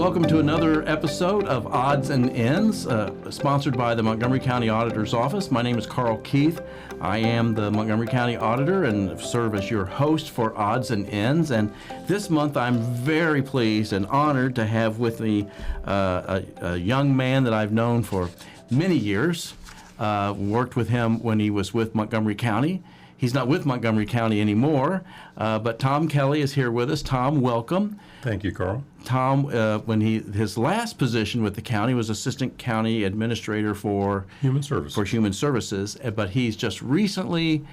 welcome to another episode of Auds and Ends, sponsored by the Montgomery County Auditor's Office. My name is Carl Keith. I am the Montgomery County Auditor and serve as your host for Auds and Ends. And this month I'm very pleased and honored to have with me a young man that I've known for many years. Worked with him when he was with Montgomery County. He's not with Montgomery County anymore, but Tom Kelley is here with us. Tom, welcome. Thank you, Carl. Tom, when his last position with the county was Assistant County Administrator for Human Services. But he's just recently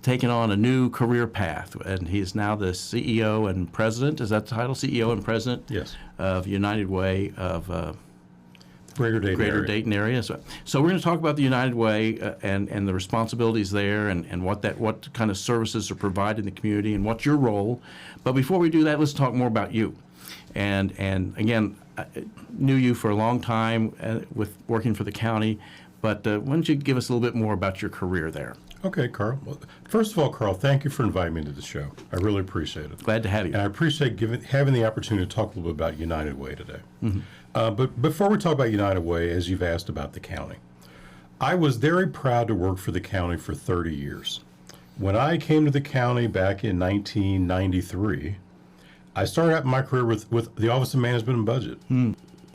taken on a new career path, and he's now the CEO and President. Is that the title? CEO and President? Yes. Of United Way of Greater Dayton Area. So we're going to talk about the United Way and the responsibilities there and what kind of services are provided in the community and what's your role. But before we do that, let's talk more about you. And again, I knew you for a long time with working for the county, but why don't you give us a little bit more about your career there? Okay, Carl. Well, first of all, Carl, thank you for inviting me to the show. I really appreciate it. Glad to have you. And I appreciate having the opportunity to talk a little bit about United Way today. Mm-hmm. But before we talk about United Way, as you've asked about the county, I was very proud to work for the county for 30 years. When I came to the county back in 1993, I started out my career with the Office of Management and Budget.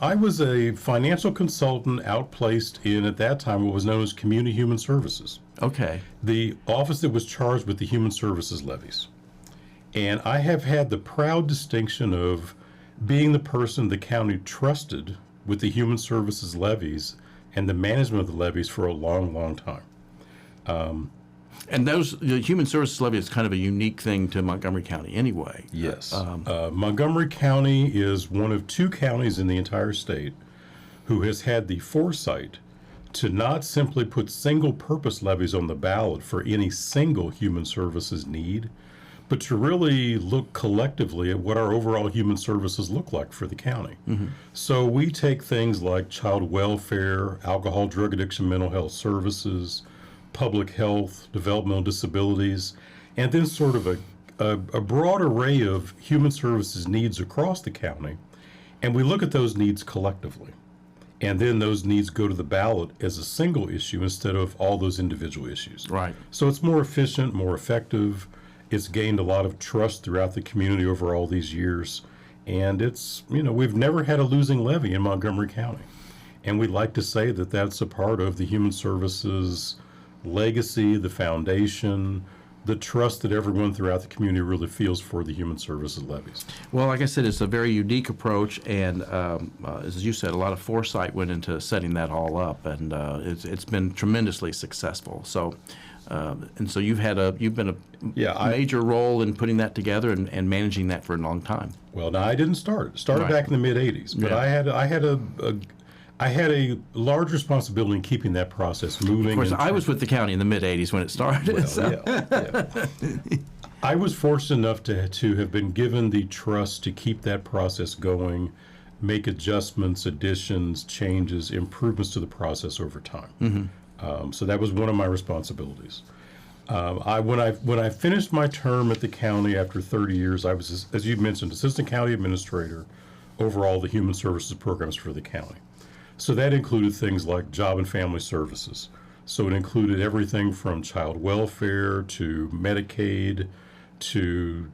I was a financial consultant outplaced in, at that time, what was known as Community Human Services. Okay. The office that was charged with the human services levies. And I have had the proud distinction of being the person the county trusted with the human services levies and the management of the levies for a long, long time. And the human services levy is kind of a unique thing to Montgomery County anyway. Yes. Montgomery County is one of two counties in the entire state who has had the foresight to not simply put single-purpose levies on the ballot for any single human services need, but to really look collectively at what our overall human services look like for the county. Mm-hmm. So we take things like child welfare, alcohol, drug addiction, mental health services, public health, developmental disabilities, and then sort of a broad array of human services needs across the county, and we look at those needs collectively. And then those needs go to the ballot as a single issue instead of all those individual issues. Right. So it's more efficient, more effective. It's gained a lot of trust throughout the community over all these years. And it's, we've never had a losing levy in Montgomery County. And we'd like to say that that's a part of the human services legacy, the foundation, the trust that everyone throughout the community really feels for the human services levies. Well, like I said, it's a very unique approach, and as you said, a lot of foresight went into setting that all up, and it's been tremendously successful. So, and so you've been a major role in putting that together and managing that for a long time. Well, now I didn't start. Started back in the mid '80s, but yeah. I had a large responsibility in keeping that process moving. Of course, I was with the county in the mid-'80s when it started. Well, yeah. I was fortunate enough to have been given the trust to keep that process going, make adjustments, additions, changes, improvements to the process over time. Mm-hmm. So that was one of my responsibilities. When I finished my term at the county after 30 years, I was, as you mentioned, Assistant County Administrator over all the human services programs for the county. So that included things like job and family services. So it included everything from child welfare to Medicaid to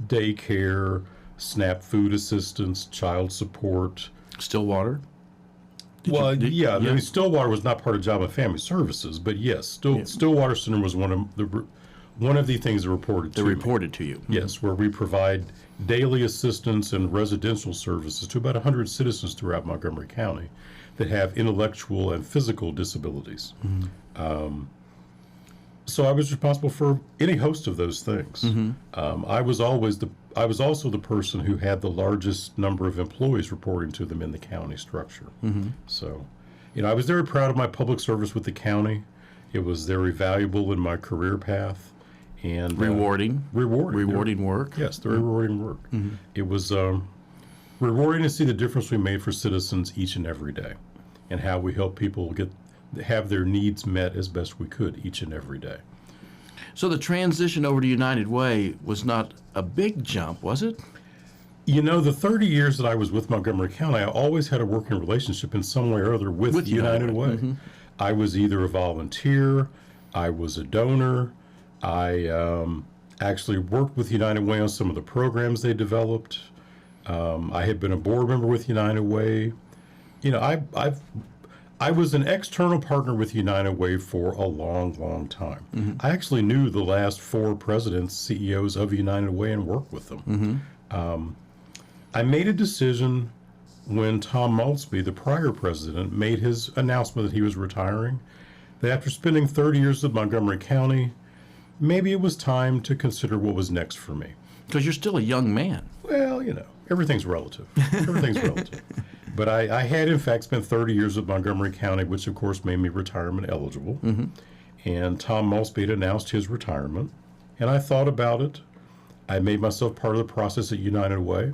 daycare, SNAP food assistance, child support. Stillwater? I mean, Stillwater was not part of job and family services, but yes, Stillwater Center was one of the things that reported to you. Yes, where we provide daily assistance and residential services to about 100 citizens throughout Montgomery County that have intellectual and physical disabilities. Mm-hmm. So I was responsible for any host of those things. Mm-hmm. I was also the person who had the largest number of employees reporting to them in the county structure. Mm-hmm. So, I was very proud of my public service with the county. It was very valuable in my career path. And rewarding work. Yes, very rewarding work. Mm-hmm. It was rewarding to see the difference we made for citizens each and every day, and how we help people have their needs met as best we could each and every day. So the transition over to United Way was not a big jump, was it? You know, the 30 years that I was with Montgomery County, I always had a working relationship in some way or other with United Way. Mm-hmm. I was either a volunteer, I was a donor, I actually worked with United Way on some of the programs they developed. I had been a board member with United Way. You know, I was an external partner with United Way for a long, long time. Mm-hmm. I actually knew the last 4 presidents, CEOs of United Way, and worked with them. Mm-hmm. I made a decision when Tom Maltzby, the prior president, made his announcement that he was retiring, that after spending 30 years with Montgomery County, maybe it was time to consider what was next for me. Because you're still a young man. Well, you know, everything's relative. Everything's relative. But I had, in fact, spent 30 years with Montgomery County, which, of course, made me retirement eligible. Mm-hmm. And Tom Maltzby had announced his retirement. And I thought about it. I made myself part of the process at United Way.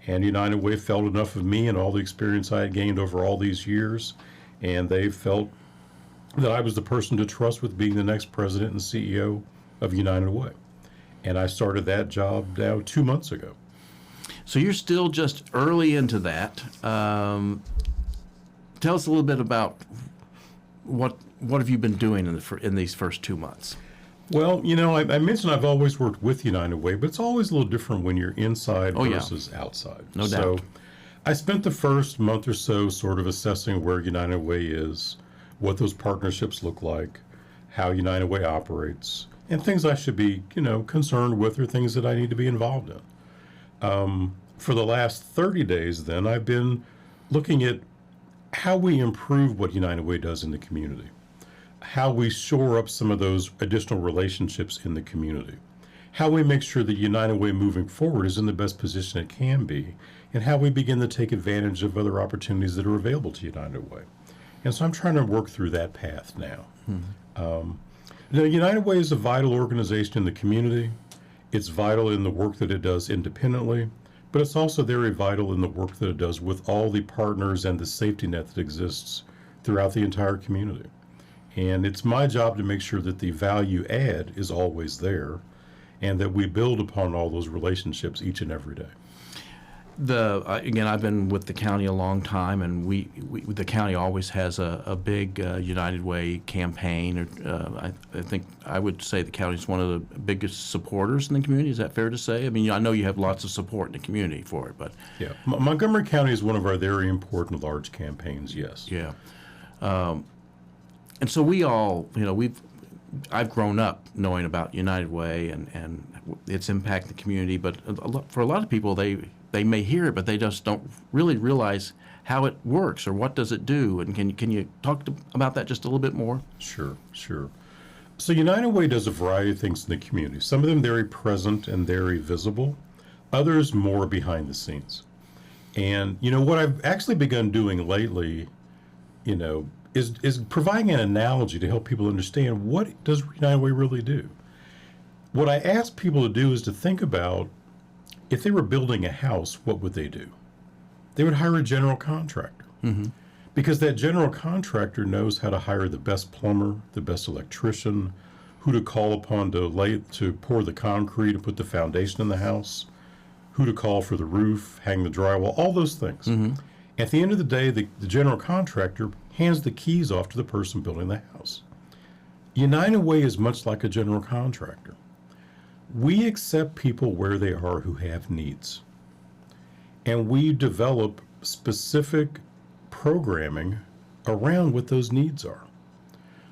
And United Way felt enough of me and all the experience I had gained over all these years. And they felt that I was the person to trust with being the next president and CEO of United Way. And I started that job now 2 months ago. So you're still just early into that. Tell us a little bit about what have you been doing in these first 2 months? Well, you know, I mentioned I've always worked with United Way, but it's always a little different when you're inside versus outside. No so doubt. I spent the first month or so sort of assessing where United Way is, what those partnerships look like, how United Way operates, and things I should be, you know, concerned with or things that I need to be involved in. For the last 30 days, then, I've been looking at how we improve what United Way does in the community, how we shore up some of those additional relationships in the community, how we make sure that United Way moving forward is in the best position it can be, and how we begin to take advantage of other opportunities that are available to United Way. And so I'm trying to work through that path now. The United Way is a vital organization in the community. It's vital in the work that it does independently, but it's also very vital in the work that it does with all the partners and the safety net that exists throughout the entire community. And it's my job to make sure that the value add is always there and that we build upon all those relationships each and every day. Again, I've been with the county a long time, and the county always has a big United Way campaign. I think I would say the county is one of the biggest supporters in the community. Is that fair to say? I mean, I know you have lots of support in the community for it, but yeah, Montgomery County is one of our very important large campaigns. Yes. Yeah, and so we all, you know, I've grown up knowing about United Way and its impact in the community, but for a lot of people, they may hear it, but they just don't really realize how it works or what does it do. And can you talk about that just a little bit more? Sure. So United Way does a variety of things in the community. Some of them very present and very visible. Others more behind the scenes. And, you know, what I've actually begun doing lately, you know, is providing an analogy to help people understand what does United Way really do. What I ask people to do is to think about, if they were building a house, what would they do? They would hire a general contractor. Mm-hmm. Because that general contractor knows how to hire the best plumber, the best electrician, who to call upon to pour the concrete and put the foundation in the house, who to call for the roof, hang the drywall, all those things. Mm-hmm. At the end of the day, the general contractor hands the keys off to the person building the house. United Way is much like a general contractor. We accept people where they are who have needs. And we develop specific programming around what those needs are.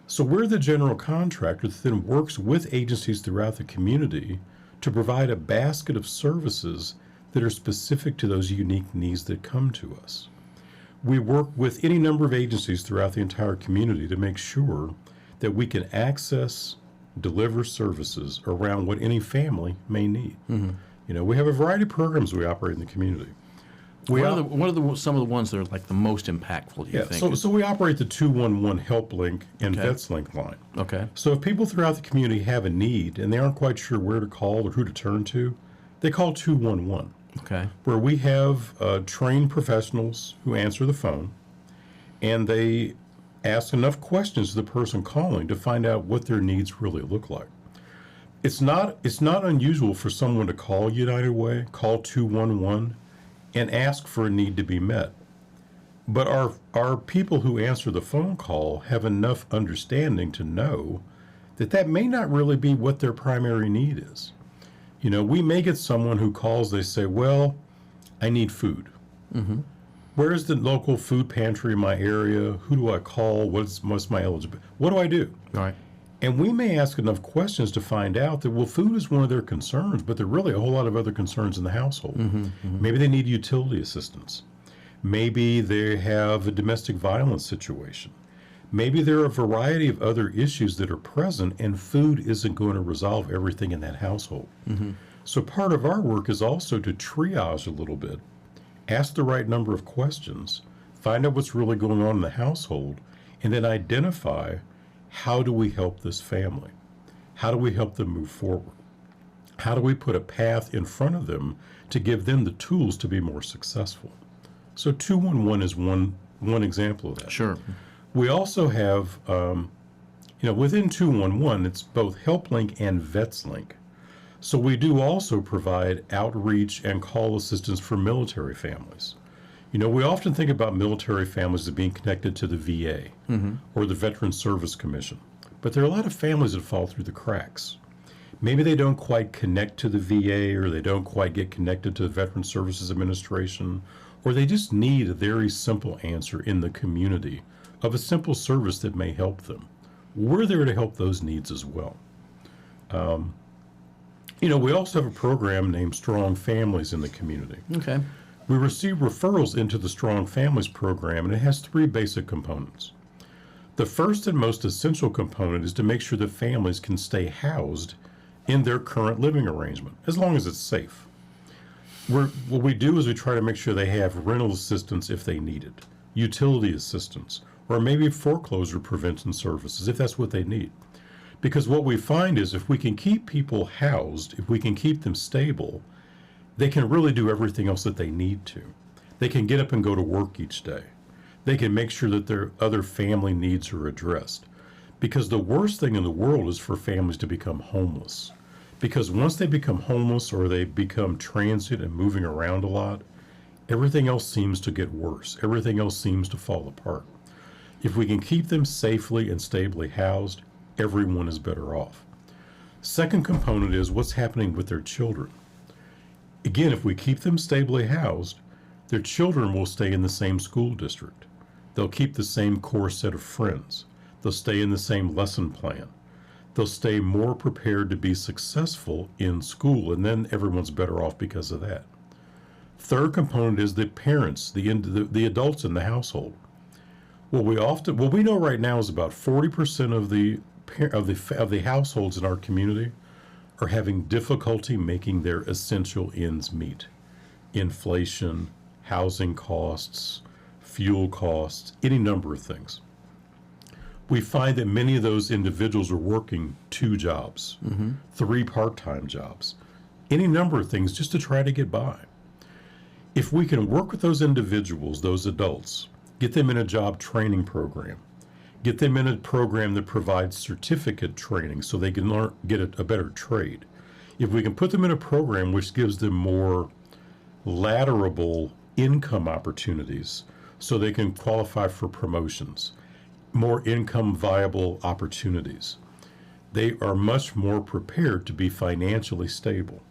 So we're the general contractor that then works with agencies throughout the community to provide a basket of services that are specific to those unique needs that come to us. We work with any number of agencies throughout the entire community to make sure that we can access, deliver services around what any family may need. Mm-hmm. You know, we have a variety of programs we operate in the community. What are some of the ones that are like the most impactful, do you think? So we operate the 211 Help Link and Vets Link line. Okay. So if people throughout the community have a need and they aren't quite sure where to call or who to turn to, they call 211. Okay. Where we have trained professionals who answer the phone, and they ask enough questions to the person calling to find out what their needs really look like. It's not unusual for someone to call United Way, call 211, and ask for a need to be met. But our people who answer the phone call have enough understanding to know that that may not really be what their primary need is. You know, we may get someone who calls, they say, well, I need food. Mm-hmm. Where's the local food pantry in my area? Who do I call? What's my eligibility? What do I do? Right. And we may ask enough questions to find out that, well, food is one of their concerns, but there are really a whole lot of other concerns in the household. Mm-hmm, mm-hmm. Maybe they need utility assistance. Maybe they have a domestic violence situation. Maybe there are a variety of other issues that are present, and food isn't going to resolve everything in that household. Mm-hmm. So part of our work is also to triage a little bit, ask the right number of questions, find out what's really going on in the household, and then identify, how do we help this family? How do we help them move forward? How do we put a path in front of them to give them the tools to be more successful? So 211 is one example of that. Sure. We also have, within 211, it's both HelpLink and VetsLink. So we do also provide outreach and call assistance for military families. You know, we often think about military families as being connected to the VA mm-hmm. or the Veterans Service Commission, but there are a lot of families that fall through the cracks. Maybe they don't quite connect to the VA, or they don't quite get connected to the Veterans Services Administration, or they just need a very simple answer in the community of a simple service that may help them. We're there to help those needs as well. We also have a program named Strong Families in the community. Okay. We receive referrals into the Strong Families program, and it has three basic components. The first and most essential component is to make sure that families can stay housed in their current living arrangement, as long as it's safe. What we do is we try to make sure they have rental assistance if they need it, utility assistance, or maybe foreclosure prevention services if that's what they need. Because what we find is, if we can keep people housed, if we can keep them stable, they can really do everything else that they need to. They can get up and go to work each day. They can make sure that their other family needs are addressed. Because the worst thing in the world is for families to become homeless. Because once they become homeless, or they become transient and moving around a lot, everything else seems to get worse. Everything else seems to fall apart. If we can keep them safely and stably housed, everyone is better off. Second component is what's happening with their children. Again, if we keep them stably housed, their children will stay in the same school district. They'll keep the same core set of friends. They'll stay in the same lesson plan. They'll stay more prepared to be successful in school, and then everyone's better off because of that. Third component is the parents, the adults in the household. What we know right now is about 40% of the households in our community are having difficulty making their essential ends meet. Inflation, housing costs, fuel costs, any number of things. We find that many of those individuals are working 2 jobs, mm-hmm. 3 part-time jobs, any number of things just to try to get by. If we can work with those individuals, those adults, get them in a job training program, get them in a program that provides certificate training so they can get a better trade. If we can put them in a program which gives them more laterable income opportunities so they can qualify for promotions, more income viable opportunities, they are much more prepared to be financially stable.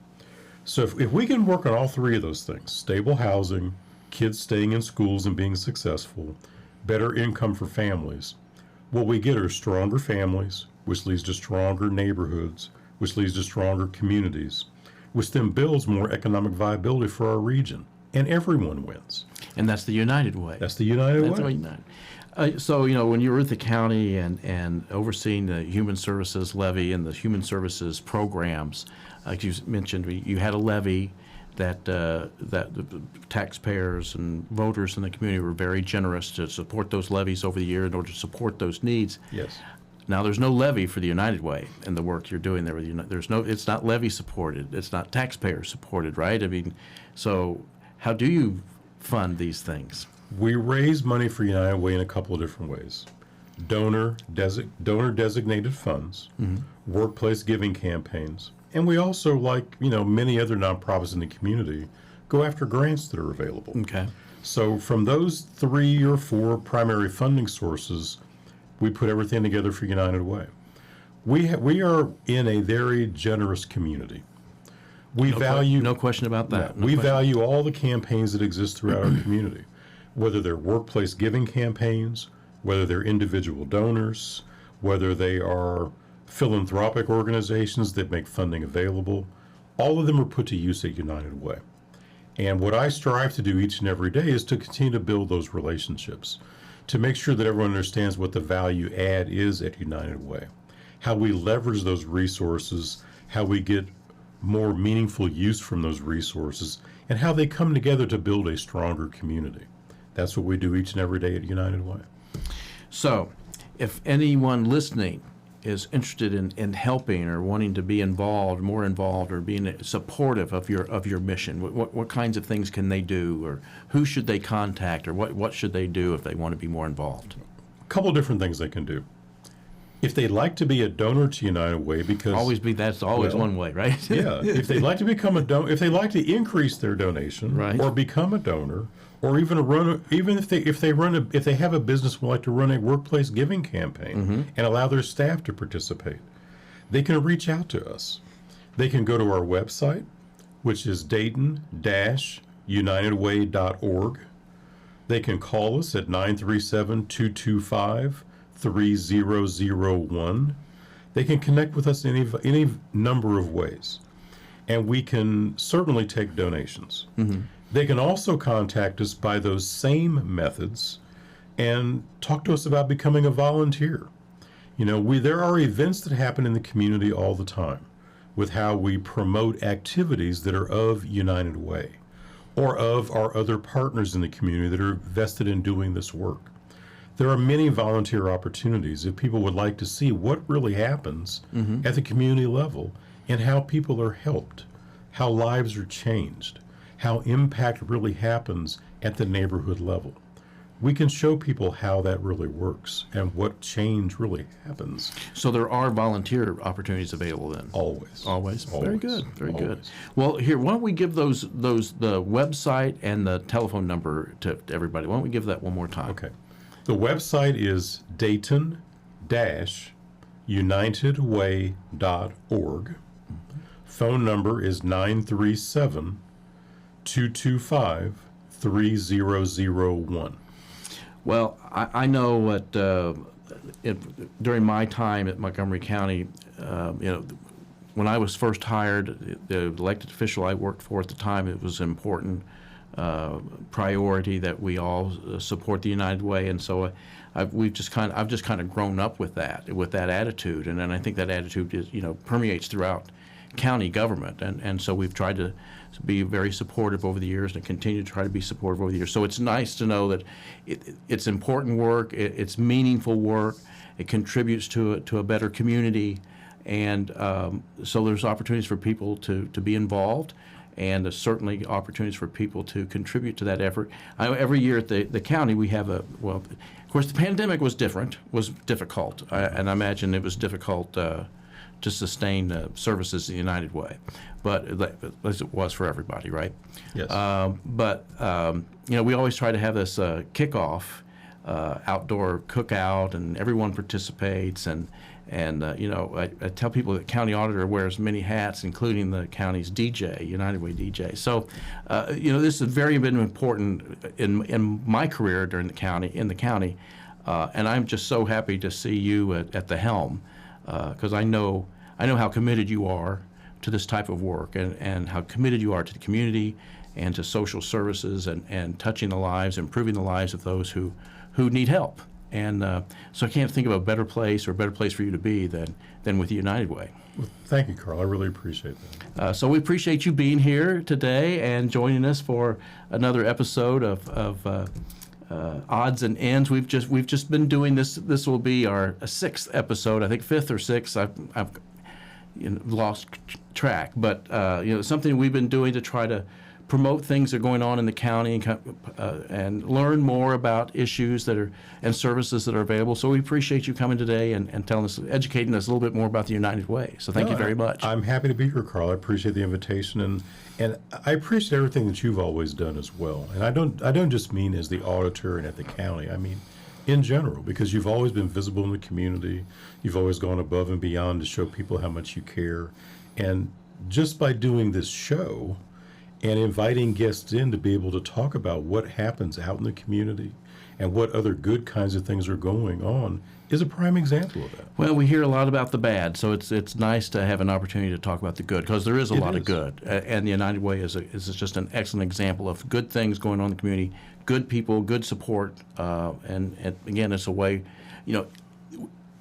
So if we can work on all 3 of those things, stable housing, kids staying in schools and being successful, better income for families, what we get are stronger families, which leads to stronger neighborhoods, which leads to stronger communities, which then builds more economic viability for our region. And everyone wins. And that's the United Way. That's the United Way. That's the United. So, when you were at the county and overseeing the Human Services levy and the Human Services programs, like you mentioned, you had a levy that the taxpayers and voters in the community were very generous to support those levies over the year in order to support those needs. Yes. Now, there's no levy for the United Way and the work you're doing there. It's not levy supported. It's not taxpayer supported, right? I mean, so how do you fund these things? We raise money for United Way in a couple of different ways. donor designated funds, workplace giving campaigns, and we also, like many other nonprofits in the community, go after grants that are available. Okay. So from those 3 or 4 primary funding sources, we put everything together for United Way. We are in a very generous community. We value no question about that. No we question. value all the campaigns that exist throughout our community, whether they're workplace giving campaigns, whether they're individual donors, whether they are philanthropic organizations that make funding available. All of them are put to use at United Way. And what I strive to do each and every day is to continue to build those relationships, to make sure that everyone understands what the value add is at United Way, how we leverage those resources, how we get more meaningful use from those resources, and how they come together to build a stronger community. That's what we do each and every day at United Way. So, if anyone listening is interested in helping or wanting to be more involved, or being supportive of your mission, what kinds of things can they do, or who should they contact, or what should they do if they want to be more involved? A couple different things they can do. If they'd like to be a donor to United Way, because that's always one way, right? yeah, if they'd like to become a donor, if they'd like to increase their donation, right, or become a donor, or even if they have a business would like to run a workplace giving campaign and allow their staff to participate, they can reach out to us. They can go to our website, which is Dayton-UnitedWay.org. They can call us at 937-225-3001. They can connect with us in any number of ways, and we can certainly take donations. They can also contact us by those same methods and talk to us about becoming a volunteer. There are events that happen in the community all the time with how we promote activities that are of United Way or of our other partners in the community that are vested in doing this work. There are many volunteer opportunities if people would like to see what really happens at the community level and how people are helped, how lives are changed, how impact really happens at the neighborhood level. We can show people how that really works and what change really happens. So there are volunteer opportunities available then? Always. Very good. Very good. Well, here, why don't we give the website and the telephone number to everybody? Why don't we give that one more time? Okay. The website is Dayton-UnitedWay.org. Phone number is 937-225-3001. Well, I know what during my time at Montgomery County, when I was first hired, the elected official I worked for at the time, it was an important priority that we all support the United Way, and so I've just kind of grown up with that attitude, and then I think that attitude is permeates throughout county government, and so we've tried to be very supportive over the years and continue to try to be supportive over the years. So it's nice to know that it's important work, it's meaningful work, it contributes to a better community, and so there's opportunities for people to be involved, and there's certainly opportunities for people to contribute to that effort. Every year at the county we have of course the pandemic was difficult, and I imagine it was difficult to sustain services the United Way, but as it was for everybody, right? Yes. But we always try to have this kickoff, outdoor cookout, and everyone participates. And I tell people that county auditor wears many hats, including the county's DJ, United Way DJ. So, this has very been important in my career in the county, and I'm just so happy to see you at the helm. Because I know how committed you are to this type of work, and how committed you are to the community and to social services and touching the lives, improving the lives of those who need help. And so I can't think of a better place for you to be than with the United Way. Well, thank you, Carl. I really appreciate that. So we appreciate you being here today and joining us for another episode of Auds and Ends. We've just been doing this. This will be our 6th episode, I think 5th or 6th. I've lost track, but something we've been doing to try to promote things that are going on in the county and learn more about issues that are and services that are available. So we appreciate you coming today and telling us, educating us a little bit more about the United Way. So thank you very much. I'm happy to be here, Carl. I appreciate the invitation, and I appreciate everything that you've always done as well. And I don't just mean as the auditor and at the county. I mean in general, because you've always been visible in the community. You've always gone above and beyond to show people how much you care. And just by doing this show and inviting guests in to be able to talk about what happens out in the community and what other good kinds of things are going on is a prime example of that. Well, we hear a lot about the bad, so it's nice to have an opportunity to talk about the good, because there is a lot of good. And the United Way is just an excellent example of good things going on in the community, good people, good support, and again, it's a way,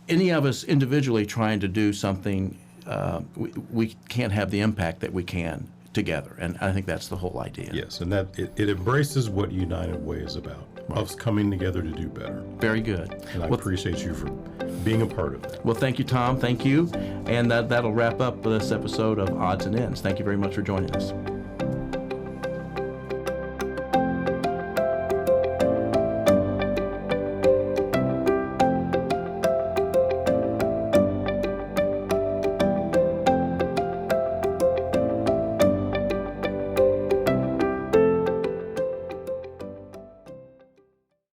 any of us individually trying to do something, we can't have the impact that we can together, and I think that's the whole idea. Yes, and that it embraces what United Way is about, us coming together to do better. Very good. And I appreciate you for being a part of that. Well, thank you, Tom. Thank you. And that'll wrap up this episode of Odds and Ends. Thank you very much for joining us.